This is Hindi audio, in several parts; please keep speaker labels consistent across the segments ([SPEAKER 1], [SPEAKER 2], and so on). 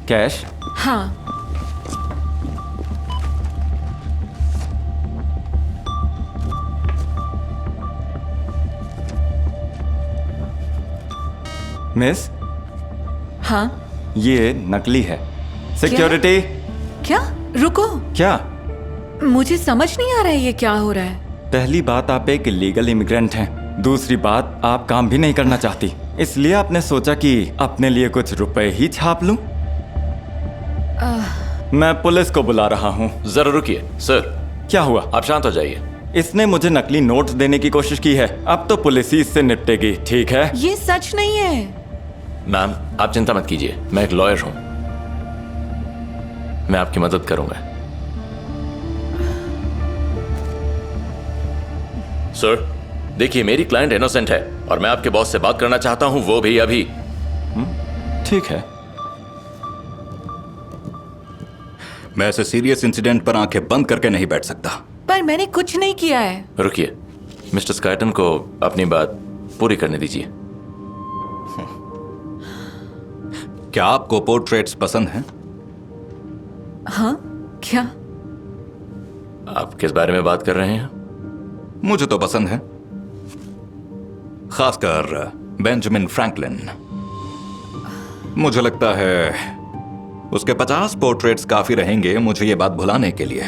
[SPEAKER 1] कैश?
[SPEAKER 2] हाँ।
[SPEAKER 1] मिस,
[SPEAKER 2] हाँ।
[SPEAKER 1] ये नकली है। सिक्योरिटी।
[SPEAKER 2] क्या? रुको।
[SPEAKER 1] क्या?
[SPEAKER 2] मुझे समझ नहीं आ रहा है ये क्या हो रहा है।
[SPEAKER 1] पहली बात, आप एक इलीगल इमिग्रेंट हैं। दूसरी बात, आप काम भी नहीं करना चाहती, इसलिए आपने सोचा कि अपने लिए कुछ रुपए ही छाप लूं। मैं पुलिस को बुला रहा हूँ।
[SPEAKER 3] जरा रुकिए सर।
[SPEAKER 1] क्या हुआ?
[SPEAKER 3] आप शांत हो जाइए।
[SPEAKER 1] इसने मुझे नकली नोट्स देने की कोशिश की है, अब तो पुलिस ही इससे निपटेगी, ठीक है?
[SPEAKER 2] ये सच नहीं है।
[SPEAKER 3] मैम, आप चिंता मत कीजिए, मैं एक लॉयर हूं, मैं आपकी मदद करूंगा। सर देखिए, मेरी क्लाइंट इनोसेंट है और मैं आपके बॉस से बात करना चाहता हूं, वो भी अभी।
[SPEAKER 1] ठीक है।
[SPEAKER 4] मैं ऐसे सीरियस इंसिडेंट पर आंखें बंद करके नहीं बैठ सकता।
[SPEAKER 2] पर मैंने कुछ नहीं किया है।
[SPEAKER 3] रुकिए, मिस्टर स्काइटन को अपनी बात पूरी करने दीजिए।
[SPEAKER 4] क्या आपको पोर्ट्रेट्स पसंद हैं?
[SPEAKER 2] हाँ? क्या?
[SPEAKER 3] आप किस बारे में बात कर रहे हैं?
[SPEAKER 4] मुझे तो पसंद है, खासकर बेंजामिन फ्रैंकलिन। मुझे लगता है उसके 50 पोर्ट्रेट्स काफी रहेंगे मुझे ये बात भुलाने के लिए।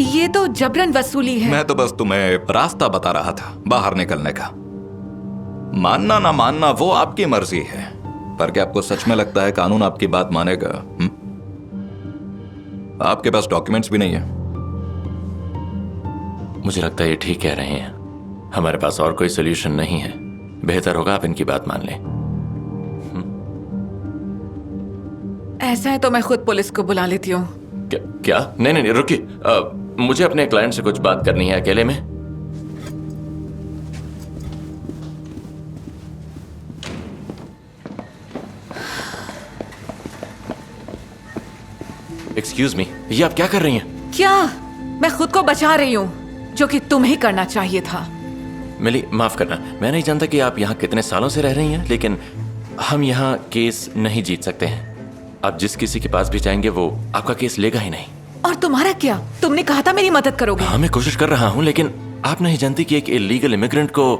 [SPEAKER 2] ये तो जबरन वसूली है।
[SPEAKER 4] मैं तो बस तुम्हें रास्ता बता रहा था बाहर निकलने का। मानना ना मानना वो आपकी मर्जी है, पर क्या आपको सच में लगता है कानून आपकी बात मानेगा? आपके पास डॉक्यूमेंट्स भी नहीं है।
[SPEAKER 3] मुझे लगता है ये ठीक कह रहे हैं, हमारे पास और कोई सोल्यूशन नहीं है। बेहतर होगा आप इनकी बात मान लें।
[SPEAKER 2] ऐसा है तो मैं खुद पुलिस को बुला लेती हूँ।
[SPEAKER 3] क्या? नहीं नहीं रुकिए, मुझे अपने क्लाइंट से कुछ बात करनी है अकेले में। एक्सक्यूज मी, ये आप क्या कर रही हैं?
[SPEAKER 2] क्या? मैं खुद को बचा रही हूँ, जो कि तुम्हें करना चाहिए था।
[SPEAKER 3] मिली, माफ करना, मैं नहीं जानता कि आप यहाँ कितने सालों से रह रही हैं, लेकिन हम यहाँ केस नहीं जीत सकते हैं। आप जिस किसी के पास भी जाएंगे वो आपका केस लेगा ही नहीं।
[SPEAKER 2] और तुम्हारा क्या? तुमने कहा था मेरी मदद करोगे।
[SPEAKER 3] हाँ, मैं कोशिश कर रहा हूँ, लेकिन आप नहीं जानती कि एक इलीगल इमिग्रेंट को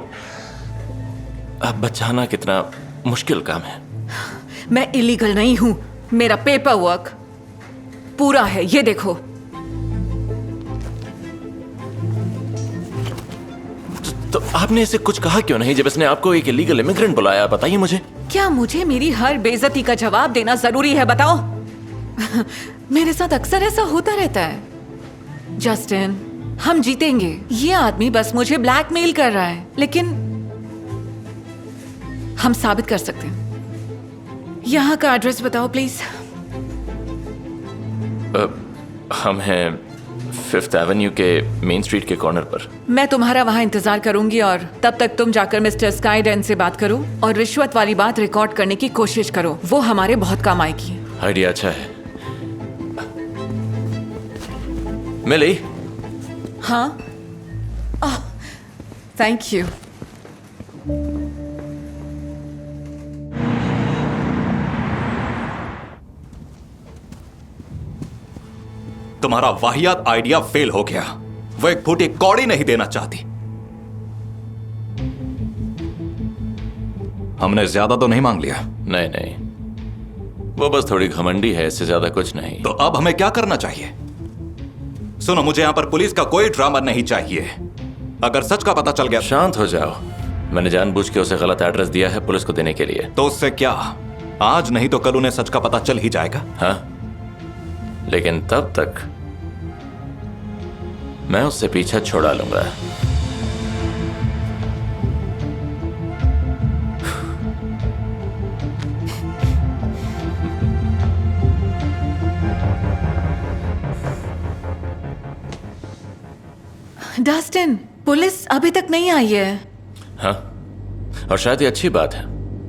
[SPEAKER 3] अब बचाना कितना मुश्किल काम है।
[SPEAKER 2] मैं इलीगल नहीं हूँ, मेरा पेपर वर्क पूरा है, ये देखो।
[SPEAKER 3] तो आपने इसे कुछ कहा क्यों नहीं जब इसने आपको एक इलीगल इमिग्रेंट बुलाया? बताइए मुझे।
[SPEAKER 2] क्या मुझे मेरी हर बेइज्जती का जवाब देना जरूरी है? बताओ। मेरे साथ अक्सर ऐसा होता रहता है। जस्टिन, हम जीतेंगे। ये आदमी बस मुझे ब्लैकमेल कर रहा है, लेकिन हम साबित कर सकते हैं। यहाँ का एड्रेस बताओ प्लीज।
[SPEAKER 3] हम हैं 5th एवेन्यू के मेन स्ट्रीट के कॉर्नर पर।
[SPEAKER 2] मैं तुम्हारा वहां इंतजार करूंगी और तब तक तुम जाकर मिस्टर स्काइडेन से बात करो और रिश्वत वाली बात रिकॉर्ड करने की कोशिश करो, वो हमारे बहुत काम आएगी।
[SPEAKER 3] आइडिया अच्छा है। मिली?
[SPEAKER 2] हाँ? Thank you.
[SPEAKER 4] तुम्हारा वाहियात आइडिया फेल हो गया। वो एक फूटी कौड़ी नहीं देना चाहती। हमने ज्यादा तो नहीं मांग लिया।
[SPEAKER 3] नहीं नहीं, वो बस थोड़ी घमंडी है, इससे ज्यादा कुछ नहीं।
[SPEAKER 4] तो अब हमें क्या करना चाहिए? सुनो, मुझे यहां पर पुलिस का कोई ड्रामा नहीं चाहिए। अगर सच का पता चल गया।
[SPEAKER 3] शांत हो जाओ, मैंने जानबूझ के उसे गलत एड्रेस दिया है पुलिस को देने के लिए।
[SPEAKER 4] तो उससे क्या, आज नहीं तो कल उन्हें सच का पता चल ही जाएगा।
[SPEAKER 3] हाँ, लेकिन तब तक मैं उससे पीछा छुड़ा लूंगा।
[SPEAKER 2] डस्टिन, पुलिस अभी तक नहीं आई है।
[SPEAKER 3] हाँ, और शायद ये अच्छी बात है।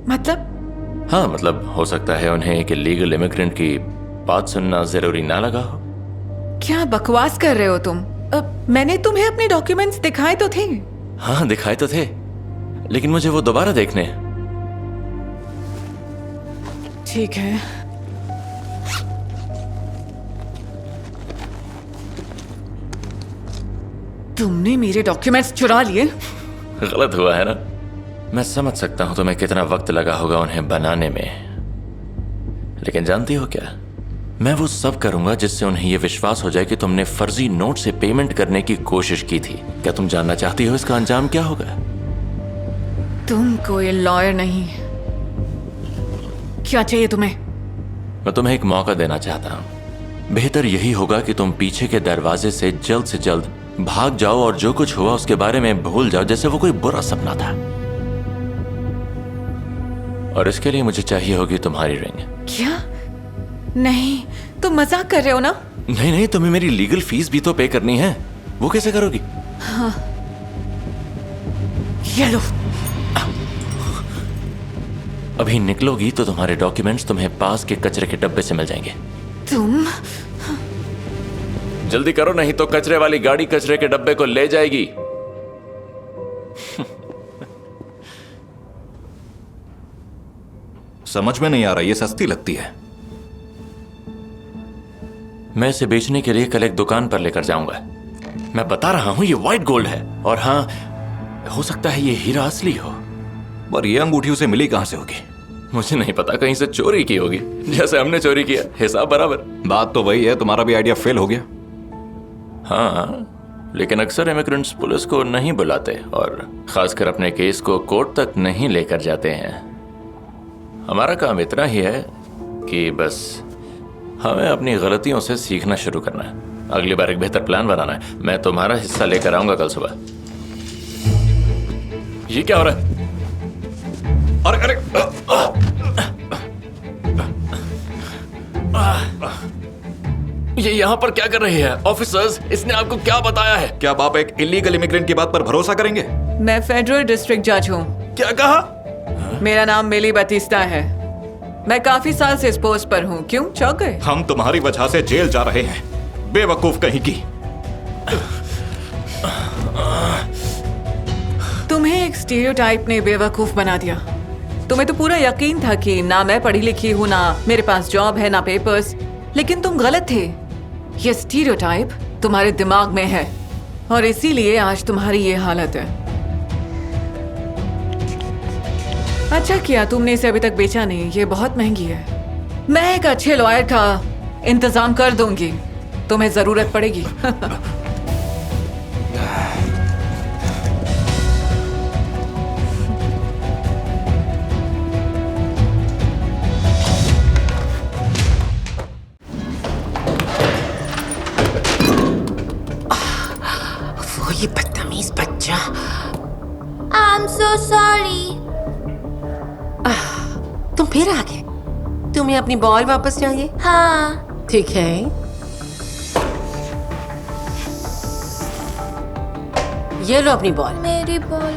[SPEAKER 2] मतलब?
[SPEAKER 3] हाँ, मतलब हो सकता है उन्हें एक इलीगल इमिग्रेंट की बात सुनना जरूरी ना लगा हो।
[SPEAKER 2] क्या बकवास कर रहे हो तुम? मैंने तुम्हें अपने डॉक्यूमेंट्स दिखाए तो थे।
[SPEAKER 3] हाँ, दिखाए तो थे, लेकिन मुझे वो दोबारा देखने हैं।
[SPEAKER 2] ठीक है। तुमने मेरे डॉक्यूमेंट्स चुरा लिए।
[SPEAKER 3] गलत हुआ है ना। मैं समझ सकता हूं तुम्हें कितना वक्त लगा होगा उन्हें बनाने में, लेकिन जानती हो क्या, मैं वो सब करूंगा जिससे उन्हें यह विश्वास हो जाए कि तुमने फर्जी नोट से पेमेंट करने की कोशिश की थी। क्या तुम जानना चाहती हो इसका अंजाम क्या होगा?
[SPEAKER 2] तुम कोई लॉयर नहीं। क्या चाहिए तुम्हें?
[SPEAKER 3] मैं तुम्हें एक मौका देना चाहता हूं। बेहतर यही होगा कि तुम पीछे के दरवाजे से जल्द भाग जाओ और जो कुछ हुआ उसके बारे में भूल जाओ जैसे वो कोई बुरा सपना था। और इसके लिए मुझे चाहिए होगी तुम्हारी रिंग।
[SPEAKER 2] क्या? नहीं, तुम मजाक कर रहे हो ना?
[SPEAKER 3] नहीं, तुम्हें मेरी लीगल फीस भी तो पे करनी है। वो कैसे करोगी?
[SPEAKER 2] हाँ। ये लो।
[SPEAKER 3] अभी निकलोगी तो तुम्हारे डॉक्यूमेंट्स तुम्हें पास के कचरे के डब्बे से मिल जाएंगे।
[SPEAKER 2] तुम
[SPEAKER 3] जल्दी करो, नहीं तो कचरे वाली गाड़ी कचरे के डब्बे को ले जाएगी।
[SPEAKER 4] समझ में नहीं आ रहा, ये सस्ती लगती है।
[SPEAKER 3] मैं इसे बेचने के लिए कल एक दुकान पर लेकर जाऊंगा। मैं बता रहा हूं ये व्हाइट गोल्ड है, और हाँ, हो सकता है ये हीरा असली हो।
[SPEAKER 4] पर ये अंगूठी उसे मिली कहां से होगी?
[SPEAKER 3] मुझे नहीं पता, कहीं से चोरी की होगी, जैसे हमने चोरी किया, हिसाब बराबर।
[SPEAKER 4] बात तो वही है, तुम्हारा भी आइडिया फेल हो गया।
[SPEAKER 3] हाँ, लेकिन अक्सर इमिग्रेंट्स पुलिस को नहीं बुलाते और खासकर अपने केस को कोर्ट तक नहीं लेकर जाते हैं। हमारा काम इतना ही है कि बस हमें अपनी गलतियों से सीखना शुरू करना है। अगली बार एक बेहतर प्लान बनाना है। मैं तुम्हारा हिस्सा लेकर आऊंगा कल सुबह। ये क्या हो रहा है?
[SPEAKER 4] अरे
[SPEAKER 3] ये यहाँ पर क्या कर रही है? ऑफिसर्स, इसने आपको क्या बताया है?
[SPEAKER 4] क्या आप एक इलीगल इमिग्रेंट की बात पर भरोसा करेंगे?
[SPEAKER 2] मैं फेडरल डिस्ट्रिक्ट जज हूँ।
[SPEAKER 3] क्या कहा?
[SPEAKER 2] मेरा नाम मिली बतिस्ता है। मैं काफी साल से इस पोस्ट पर हूँ। क्यों, चौंक गए?
[SPEAKER 4] हम तुम्हारी वजह से जेल जा रहे हैं, बेवकूफ कहीं की।
[SPEAKER 2] तुम्हें एक स्टीरियोटाइप ने बेवकूफ बना दिया। तुम्हें तो पूरा यकीन था कि ना मैं पढ़ी लिखी हूँ, ना मेरे पास जॉब है, ना पेपर्स। लेकिन तुम गलत थे। ये स्टीरियोटाइप तुम्हारे दिमाग में है और इसीलिए आज तुम्हारी ये हालत है। अच्छा किया तुमने इसे अभी तक बेचा नहीं, ये बहुत महंगी है। मैं एक अच्छे लॉयर का इंतजाम कर दूंगी, तुम्हें जरूरत पड़ेगी।
[SPEAKER 5] वो ये बदतमीज बच्चा।
[SPEAKER 6] I'm so sorry.
[SPEAKER 5] तुम फिर आ गए। तुम्हें अपनी बॉल वापस चाहिए?
[SPEAKER 6] हाँ।
[SPEAKER 5] ठीक है। ये लो अपनी बॉल।
[SPEAKER 6] मेरी बॉल।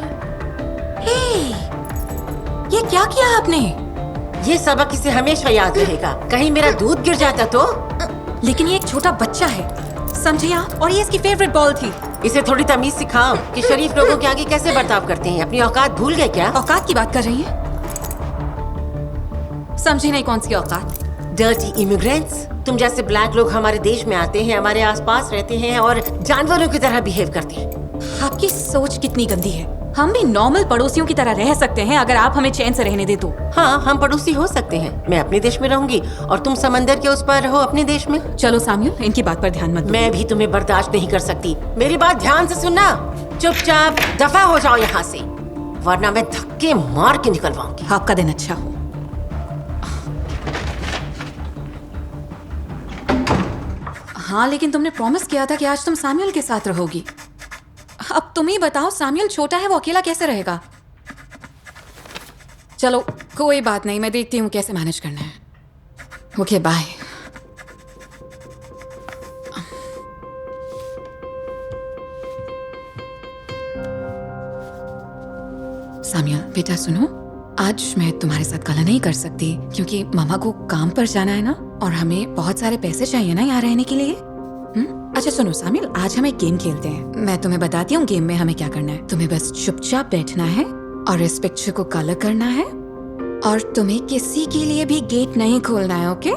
[SPEAKER 5] ये क्या किया आपने? ये सबक इसे हमेशा याद रहेगा। कहीं मेरा दूध गिर जाता तो?
[SPEAKER 7] लेकिन ये एक छोटा बच्चा है, समझे आप? और ये इसकी फेवरेट बॉल थी।
[SPEAKER 5] इसे थोड़ी तमीज सिखाओ कि शरीफ लोगों के आगे कैसे बर्ताव करते हैं। अपनी औकात भूल गए क्या?
[SPEAKER 7] औकात की बात कर रही हैं? समझे नहीं, कौन सी औकात?
[SPEAKER 5] Dirty immigrants. तुम जैसे ब्लैक लोग हमारे देश में आते हैं, हमारे आसपास रहते हैं और जानवरों की तरह बिहेव करते हैं।
[SPEAKER 7] आपकी सोच कितनी गंदी है। हम भी नॉर्मल पड़ोसियों की तरह रह सकते हैं अगर आप हमें चैन से रहने दे तो।
[SPEAKER 5] हाँ, हम पड़ोसी हो सकते हैं। मैं अपने देश में रहूंगी और तुम समंदर के उस पार रहो अपने देश में।
[SPEAKER 7] चलो साम्यूल, इनकी बात पर ध्यान मत दो।
[SPEAKER 5] मैं भी तुम्हें बर्दाश्त नहीं कर सकती। मेरी बात ध्यान से सुनना। चुपचाप दफा हो जाओ यहाँ से, वरना मैं धक्के मार के निकलवाऊंगी।
[SPEAKER 7] आपका दिन अच्छा हो। हाँ, लेकिन तुमने प्रॉमिस किया था कि आज तुम साम्यूल के साथ रहोगी। अब तुम ही बताओ, साम्यूल छोटा है, वो अकेला कैसे रहेगा? चलो कोई बात नहीं, मैं देखती हूँ कैसे मैनेज करना है। Okay, bye. साम्यूल बेटा सुनो, आज मैं तुम्हारे साथ कला नहीं कर सकती क्योंकि मामा को काम पर जाना है ना, और हमें बहुत सारे पैसे चाहिए ना यहाँ रहने के लिए। अच्छा सुनो सामिल, आज हम एक गेम खेलते हैं। मैं तुम्हें बताती हूँ गेम में हमें क्या करना है। तुम्हें बस चुपचाप बैठना है और इस पिक्चर को कलर करना है और तुम्हें किसी के लिए भी गेट नहीं खोलना है, ओके?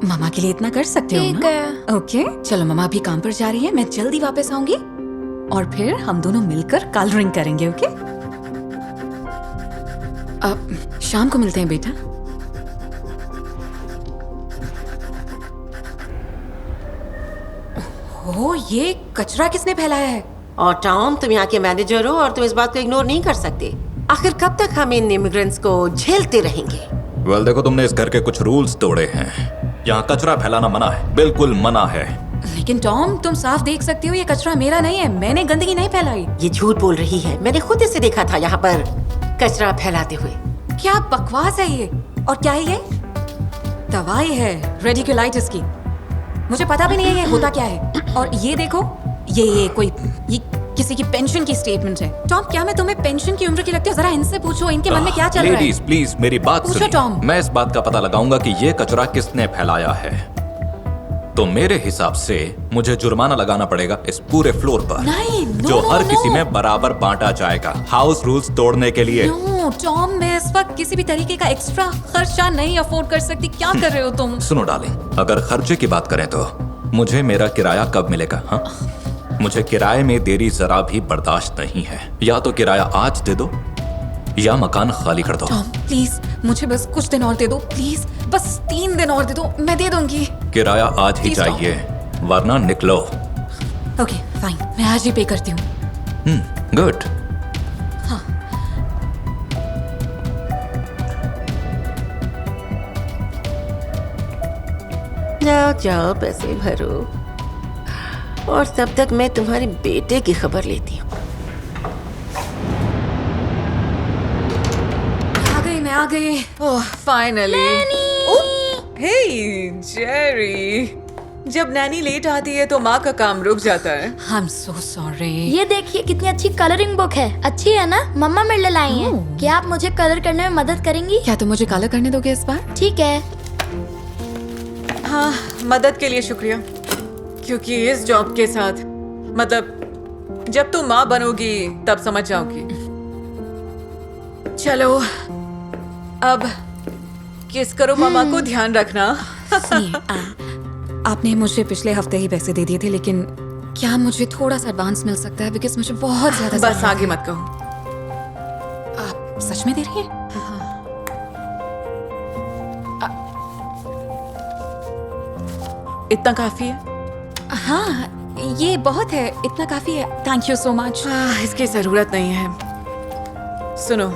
[SPEAKER 7] मामा के लिए इतना कर सकते हो
[SPEAKER 6] ठीक
[SPEAKER 7] ना?
[SPEAKER 6] है।
[SPEAKER 7] ओके, चलो मामा अभी काम पर जा रही है, मैं जल्दी वापस आऊंगी और फिर हम दोनों मिलकर कलरिंग करेंगे, ओके? अब शाम को मिलते हैं बेटा। ओ, ये कचरा किसने फैलाया है?
[SPEAKER 5] और टॉम, तुम यहाँ के मैनेजर हो और तुम इस बात को इग्नोर नहीं कर सकते। आखिर कब तक हम इन इमिग्रेंट्स को झेलते रहेंगे?
[SPEAKER 4] वेल देखो, तुमने इस घर के कुछ रूल्स तोड़े हैं। यहाँ कचरा फैलाना मना है, बिल्कुल मना है।
[SPEAKER 7] लेकिन टॉम, तुम साफ देख सकते हो ये कचरा मेरा नहीं है, मैंने गंदगी नहीं फैलाई।
[SPEAKER 5] ये झूठ बोल रही है, मैंने खुद इसे देखा था यहाँ पर कचरा फैलाते हुए।
[SPEAKER 7] क्या बकवास है ये? और क्या है ये? दवाई है रेडिकुलाइटिस की। मुझे पता भी नहीं है ये होता क्या है। और ये देखो, ये किसी की पेंशन की स्टेटमेंट है। टॉम, क्या मैं तुम्हें पेंशन की उम्र की लगती हूँ? जरा इनसे पूछो, इनके मन में क्या चल रहा है?
[SPEAKER 4] लेडीज प्लीज मेरी बात
[SPEAKER 7] पूछो,
[SPEAKER 4] सुनिए।
[SPEAKER 7] टॉम।
[SPEAKER 4] मैं इस बात का पता लगाऊंगा कि ये कचरा किसने फैलाया है। तो मेरे हिसाब से मुझे जुर्माना लगाना पड़ेगा इस पूरे फ्लोर पर,
[SPEAKER 7] नहीं, नो,
[SPEAKER 4] जो
[SPEAKER 7] नो,
[SPEAKER 4] हर
[SPEAKER 7] नो।
[SPEAKER 4] किसी में बराबर बांटा जाएगा, हाउस रूल्स तोड़ने के लिए।
[SPEAKER 7] नो टॉम, मैं इस वक्त किसी भी तरीके का एक्स्ट्रा खर्चा नहीं अफोर्ड कर सकती। क्या कर रहे हो तुम?
[SPEAKER 4] सुनो डार्लिंग, अगर खर्चे की बात करें तो मुझे मेरा किराया कब मिलेगा? हाँ, मुझे किराए में देरी जरा भी बर्दाश्त नहीं है। या तो किराया आज दे दो या मकान खाली कर दो।
[SPEAKER 7] टॉम प्लीज, मुझे बस कुछ दिन और दे दो प्लीज, बस 3 दिन और दे दो, मैं दे दूंगी।
[SPEAKER 4] किराया आज ही
[SPEAKER 7] Please, Tom.
[SPEAKER 4] चाहिए, वरना निकलो।
[SPEAKER 7] ओके फाइन, मैं आज ही पे करती हूँ।
[SPEAKER 4] गुड।
[SPEAKER 5] जाओ जाओ, पैसे भरो और तब तक मैं तुम्हारे बेटे की खबर लेती हूँ।
[SPEAKER 7] आ गई।
[SPEAKER 2] ओह फाइनली। हे जेरी, जब नैनी लेट आती है तो माँ का काम रुक जाता है।
[SPEAKER 7] I am so sorry.
[SPEAKER 6] ये देखिए कितनी अच्छी कलरिंग बुक है। अच्छी है ना? मम्मा मेरे लिए लाई है। क्या आप मुझे कलर करने में मदद करेंगी?
[SPEAKER 7] क्या तुम मुझे कलर करने दोगे इस बार?
[SPEAKER 6] ठीक है।
[SPEAKER 2] हाँ, मदद के लिए शुक्रिया। क्योंकि इस जॉब के साथ, मतलब जब तुम माँ बनोगी तब समझ जाओगी। चलो अब किस करो, मामा को ध्यान रखना।
[SPEAKER 7] सुनिए, आपने मुझे पिछले हफ्ते ही पैसे दे दिए थे, लेकिन क्या मुझे थोड़ा सा एडवांस मिल सकता है? बिकॉज मुझे बहुत ज्यादा
[SPEAKER 2] बस
[SPEAKER 7] जरूरत
[SPEAKER 2] आगे
[SPEAKER 7] है।
[SPEAKER 2] मत कहो।
[SPEAKER 7] आप सच में दे रही हैं?
[SPEAKER 2] इतना काफी है?
[SPEAKER 7] हाँ, ये बहुत है, इतना काफी है। Thank you so much.
[SPEAKER 2] इसकी जरूरत नहीं है। सुनो,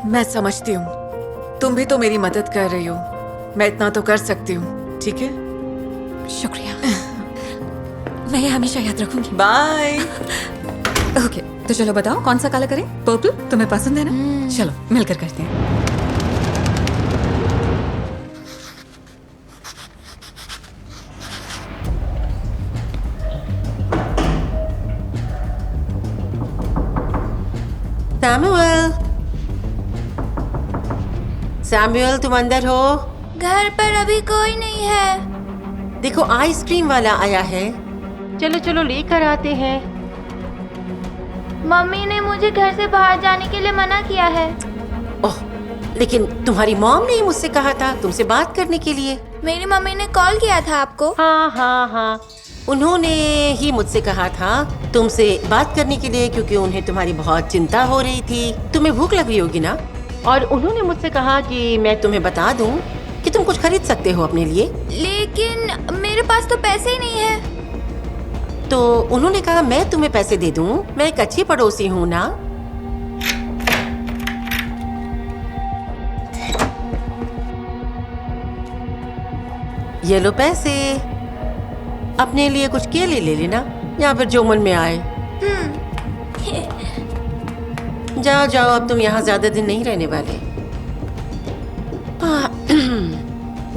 [SPEAKER 2] मैं समझती हूँ तुम भी तो मेरी मदद कर रही हो, मैं इतना तो कर सकती हूँ, ठीक है?
[SPEAKER 7] शुक्रिया। मैं ये हमेशा याद रखूंगी।
[SPEAKER 2] बाय।
[SPEAKER 7] ओके, तो चलो बताओ कौन सा कलर करें? पर्पल तुम्हें पसंद है ना? चलो मिलकर करते हैं।
[SPEAKER 5] सैमुअल, तुम अंदर हो?
[SPEAKER 6] घर पर अभी कोई नहीं है।
[SPEAKER 5] देखो, आइसक्रीम वाला आया है। चलो चलो लेकर आते हैं।
[SPEAKER 6] मम्मी ने मुझे घर से बाहर जाने के लिए मना किया है।
[SPEAKER 5] ओह, लेकिन तुम्हारी मॉम ने ही मुझसे कहा था तुमसे बात करने के लिए।
[SPEAKER 6] मेरी मम्मी ने कॉल किया था आपको?
[SPEAKER 5] हाँ, उन्होंने ही मुझसे कहा था तुमसे बात करने के लिए, क्योंकि उन्हें तुम्हारी बहुत चिंता हो रही थी। तुम्हें भूख लग रही होगी ना? और उन्होंने मुझसे कहा कि मैं तुम्हें बता दूं कि तुम कुछ खरीद सकते हो अपने लिए।
[SPEAKER 6] लेकिन मेरे पास तो पैसे ही नहीं है।
[SPEAKER 5] तो उन्होंने कहा मैं तुम्हें पैसे दे दूं, मैं एक अच्छी पड़ोसी हूँ ना। ये लो पैसे, अपने लिए कुछ केले ले लेना या फिर जो मन में आए। जाओ जाओ, अब तुम यहाँ ज्यादा दिन नहीं रहने वाले।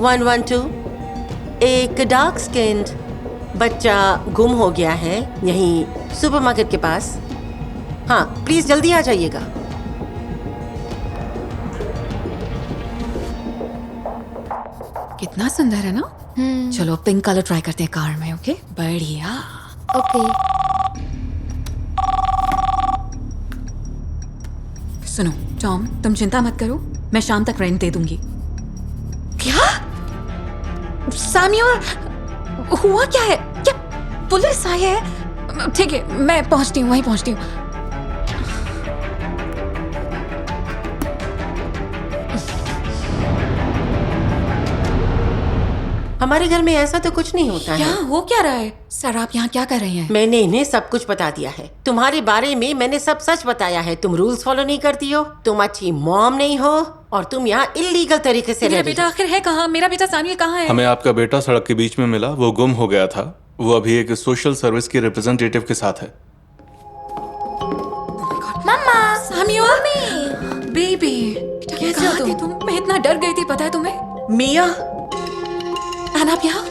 [SPEAKER 5] 112, एक डार्क स्किन्ड बच्चा गुम हो गया है यहीं सुपरमार्केट के पास। हाँ, प्लीज जल्दी आ जाइएगा।
[SPEAKER 7] कितना सुंदर है ना? चलो पिंक कलर ट्राई करते हैं कार में। ओके, बढ़िया।
[SPEAKER 6] ओके।
[SPEAKER 7] सुनो, टॉम, तुम चिंता मत करो, मैं शाम तक रेंट दे दूंगी। क्या? सैम्यूअल, हुआ क्या है? क्या पुलिस आई है? ठीक है, मैं पहुंचती हूँ, वहीं पहुंचती हूँ।
[SPEAKER 5] हमारे घर में ऐसा तो कुछ नहीं होता
[SPEAKER 7] क्या
[SPEAKER 5] है।
[SPEAKER 7] हो क्या रहा है? सर, आप यहाँ क्या कर रही हैं?
[SPEAKER 5] मैंने इन्हें सब कुछ बता दिया है। तुम्हारे बारे में मैंने सब सच बताया है। तुम रूल्स फॉलो नहीं करती हो, तुम अच्छी मॉम नहीं हो, और तुम यहाँ इलीगल तरीके से
[SPEAKER 7] मेरा
[SPEAKER 5] रह रही
[SPEAKER 7] बेटा
[SPEAKER 5] हो।
[SPEAKER 7] आखिर है कहाँ? मेरा बेटा सैम्यूअल कहाँ है?
[SPEAKER 8] हमें आपका बेटा सड़क के बीच में मिला। वो गुम हो गया था। वो अभी एक सोशल सर्विस की रिप्रेजेंटेटिव के साथ है।
[SPEAKER 6] मम्मा,
[SPEAKER 7] सैम्यूअल, बेबी, कैसे हो तुम? मैं इतना डर गई थी, पता है तुम्हें?
[SPEAKER 2] मिया,
[SPEAKER 7] आप यहाँ?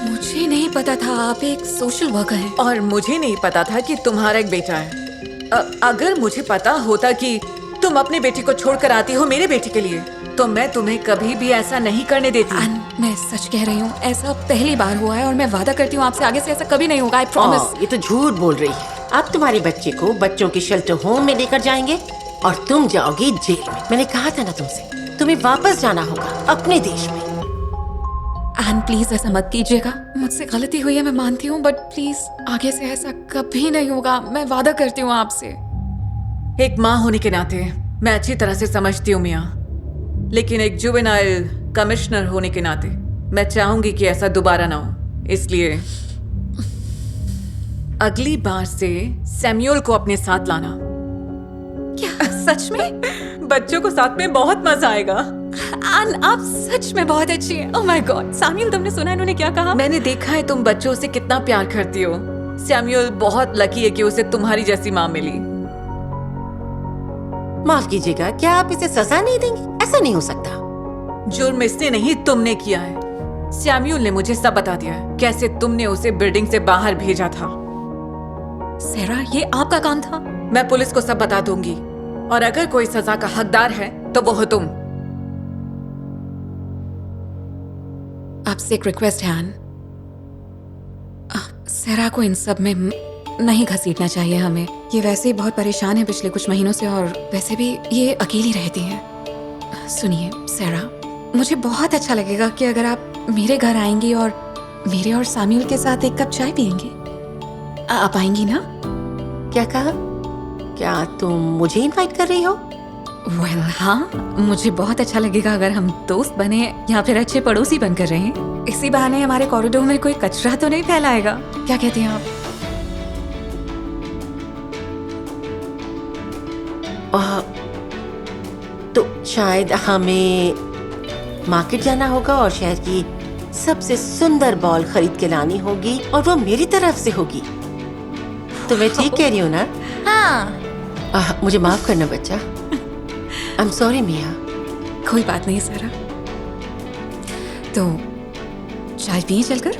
[SPEAKER 7] मुझे नहीं पता था आप एक सोशल वर्कर हैं।
[SPEAKER 2] और मुझे नहीं पता था कि तुम्हारा एक बेटा है। अगर मुझे पता होता कि तुम अपने बेटी को छोड़कर आती हो मेरे बेटी के लिए, तो मैं तुम्हें कभी भी ऐसा नहीं करने देती।
[SPEAKER 7] मैं सच कह रही हूँ, ऐसा पहली बार हुआ है और मैं वादा करती हूँ आपसे आगे से ऐसा कभी नहीं होगा। I promise.
[SPEAKER 5] ये तो झूठ बोल रही है। आप तुम्हारे बच्चे को बच्चों के शेल्टर होम में लेकर जाएंगे और तुम जाओगी जेल में। मैंने कहा था ना तुमसे, तुम्हें वापस जाना होगा अपने देश में।
[SPEAKER 7] एन प्लीज ऐसा मत कीजिएगा। मुझसे गलती हुई है, मैं मानती हूँ, बट प्लीज आगे से ऐसा कभी नहीं होगा। मैं वादा करती हूँ आपसे।
[SPEAKER 2] एक माँ होने के नाते मैं अच्छी तरह से समझती हूँ मियाँ, लेकिन एक जुवेनाइल कमिश्नर होने के नाते मैं चाहूंगी कि ऐसा दोबारा ना हो। इसलिए अगली बार से सैम्यूअल को अपने साथ लाना।
[SPEAKER 7] क्या सच में?
[SPEAKER 2] बच्चों को साथ में बहुत मजा आएगा।
[SPEAKER 7] एन, आप सच में बहुत अच्छी हैं। Oh my God. सैम्यूअल, तुमने सुना इन्होंने क्या कहा?
[SPEAKER 2] मैंने देखा है तुम बच्चों से कितना प्यार करती हो। सैम्यूअल बहुत लकी है कि उसे तुम्हारी जैसी माँ मिली।
[SPEAKER 5] माफ कीजिएगा, क्या आप इसे सजा नहीं देंगे? ऐसा नहीं हो सकता।
[SPEAKER 2] जुर्म इसने नहीं, तुमने किया है। सैम्यूअल ने मुझे सब बता दिया है, कैसे तुमने उसे बिल्डिंग से बाहर भेजा था।
[SPEAKER 7] सेरा, ये आपका काम था?
[SPEAKER 2] मैं पुलिस को सब बता दूंगी, और अगर कोई सजा का हकदार है तो वो हो तुम।
[SPEAKER 7] आपसे एक रिक्वेस्ट है एन, सेरा को इन सब में नहीं घसीटना चाहिए हमें। ये वैसे ही बहुत परेशान है पिछले कुछ महीनों से, और वैसे भी ये अकेली रहती है। सुनिए सेरा, मुझे बहुत अच्छा लगेगा कि अगर आप मेरे घर आएंगी और मेरे और सैम्यूअल के साथ एक कप चाय पियेंगी। आप आएंगी ना?
[SPEAKER 5] क्या कहा? क्या तुम मुझे इनवाइट कर रही हो?
[SPEAKER 7] वेल हाँ, मुझे बहुत अच्छा लगेगा अगर हम दोस्त बने या फिर अच्छे पड़ोसी बनकर रहें। इसी बहाने हमारे कॉरिडोर में कोई कचरा तो नहीं फैलाएगा। क्या कहती हैं आप?
[SPEAKER 5] तो शायद हमें मार्केट जाना होगा और शहर की सबसे सुंदर बॉल खरीद के लानी होगी, और वो मेरी तरफ से होगी। तो मैं ठीक कह रही हूँ ना?
[SPEAKER 6] हाँ।
[SPEAKER 5] मुझे माफ करना बच्चा। आई एम सॉरी मिया।
[SPEAKER 7] कोई बात नहीं सेरा। तो चाय पिए चलकर?